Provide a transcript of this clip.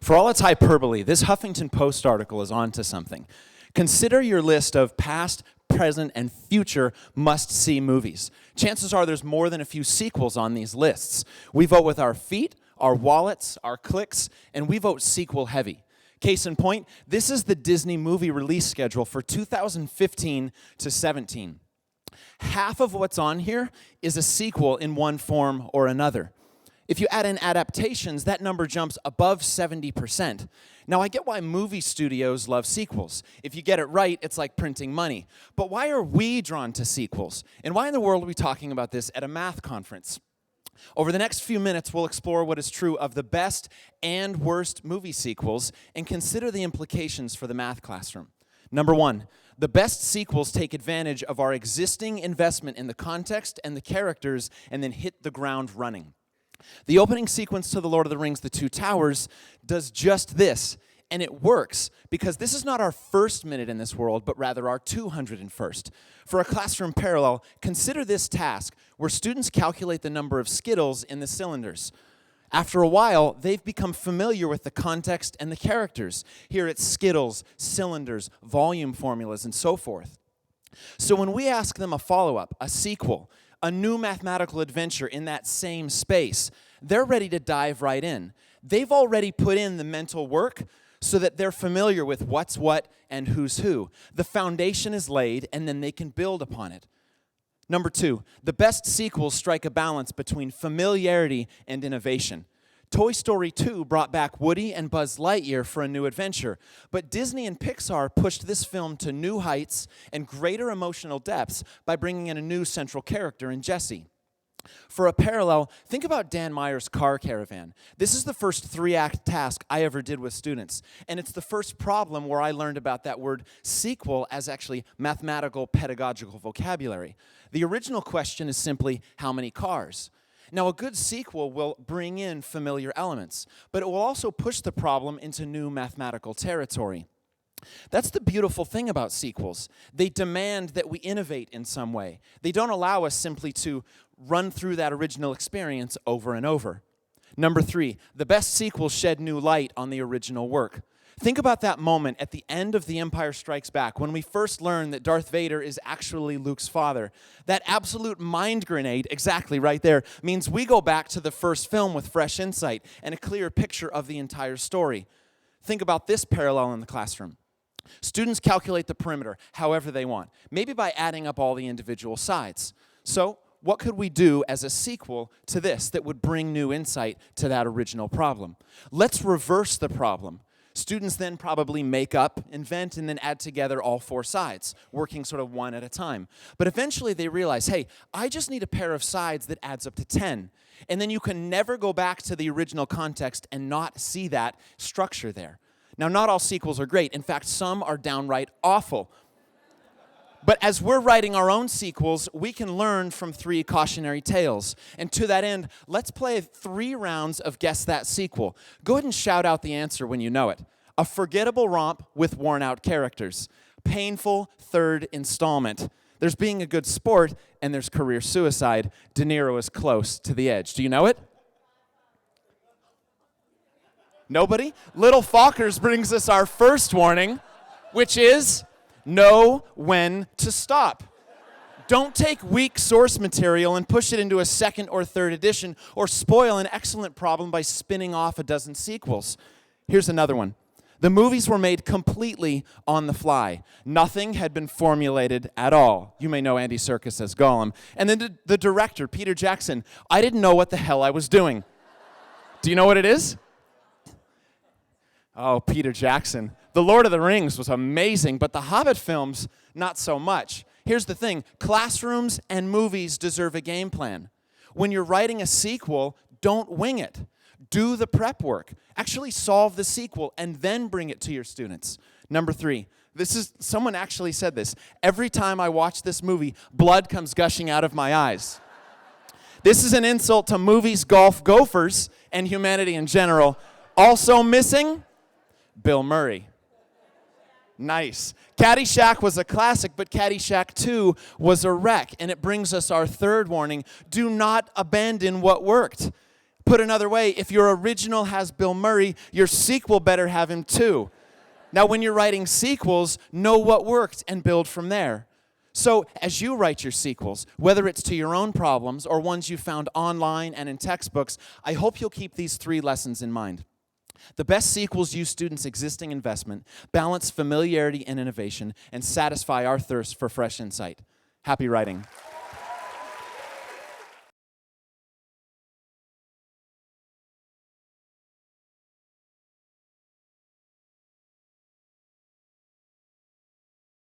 For all its hyperbole, this Huffington Post article is onto something. Consider your list of past, present, and future must-see movies. Chances are there's more than a few sequels on these lists. We vote with our feet, our wallets, our clicks, and we vote sequel heavy. Case in point, this is the Disney movie release schedule for 2015 to 17. Half of what's on here is a sequel in one form or another. If you add in adaptations, that number jumps above 70%. Now, I get why movie studios love sequels. If you get it right, it's like printing money. But why are we drawn to sequels? And why in the world are we talking about this at a math conference? Over the next few minutes, we'll explore what is true of the best and worst movie sequels and consider the implications for the math classroom. Number one, the best sequels take advantage of our existing investment in the context and the characters and then hit the ground running. The opening sequence to The Lord of the Rings, The Two Towers, does just this, and it works because this is not our first minute in this world, but rather our 201st. For a classroom parallel, consider this task where students calculate the number of Skittles in the cylinders. After a while, they've become familiar with the context and the characters. Here it's Skittles, cylinders, volume formulas, and so forth. So when we ask them a follow-up, a sequel, a new mathematical adventure in that same space, they're ready to dive right in. They've already put in the mental work so that they're familiar with what's what and who's who. The foundation is laid, and then they can build upon it. Number two, the best sequels strike a balance between familiarity and innovation. Toy Story 2 brought back Woody and Buzz Lightyear for a new adventure, but Disney and Pixar pushed this film to new heights and greater emotional depths by bringing in a new central character in Jessie. For a parallel, think about Dan Meyer's Car Caravan. This is the first 3-act task I ever did with students, and it's the first problem where I learned about that word sequel as actually mathematical pedagogical vocabulary. The original question is simply, how many cars? Now, a good sequel will bring in familiar elements, but it will also push the problem into new mathematical territory. That's the beautiful thing about sequels. They demand that we innovate in some way. They don't allow us simply to run through that original experience over and over. Number three, the best sequels shed new light on the original work. Think about that moment at the end of The Empire Strikes Back when we first learn that Darth Vader is actually Luke's father. That absolute mind grenade, exactly right there, means we go back to the first film with fresh insight and a clear picture of the entire story. Think about this parallel in the classroom. Students calculate the perimeter however they want, maybe by adding up all the individual sides. So, what could we do as a sequel to this that would bring new insight to that original problem? Let's reverse the problem. Students then probably make up, invent, and then add together all 4 sides, working sort of one at a time. But eventually they realize, hey, I just need a pair of sides that adds up to 10. And then you can never go back to the original context and not see that structure there. Now, not all sequels are great. In fact, some are downright awful. But as we're writing our own sequels, we can learn from 3 cautionary tales. And to that end, let's play 3 rounds of Guess That Sequel. Go ahead and shout out the answer when you know it. A forgettable romp with worn-out characters. Painful third installment. There's being a good sport, and there's career suicide. De Niro is close to the edge. Do you know it? Nobody? Little Fockers brings us our first warning, which is know when to stop. Don't take weak source material and push it into a second or third edition or spoil an excellent problem by spinning off a dozen sequels. Here's another one. The movies were made completely on the fly. Nothing had been formulated at all. You may know Andy Serkis as Gollum. And then the director, Peter Jackson, I didn't know what the hell I was doing. Do you know what it is? Oh, Peter Jackson. The Lord of the Rings was amazing, but the Hobbit films, not so much. Here's the thing. Classrooms and movies deserve a game plan. When you're writing a sequel, don't wing it. Do the prep work. Actually solve the sequel and then bring it to your students. Number 3. Someone actually said this. Every time I watch this movie, blood comes gushing out of my eyes. This is an insult to movies, golf, gophers, and humanity in general. Also missing, Bill Murray. Nice. Caddyshack was a classic, but Caddyshack 2 was a wreck. And it brings us our third warning. Do not abandon what worked. Put another way, if your original has Bill Murray, your sequel better have him too. Now, when you're writing sequels, know what worked and build from there. So as you write your sequels, whether it's to your own problems or ones you found online and in textbooks, I hope you'll keep these 3 lessons in mind. The best sequels use students' existing investment, balance familiarity and innovation, and satisfy our thirst for fresh insight. Happy writing.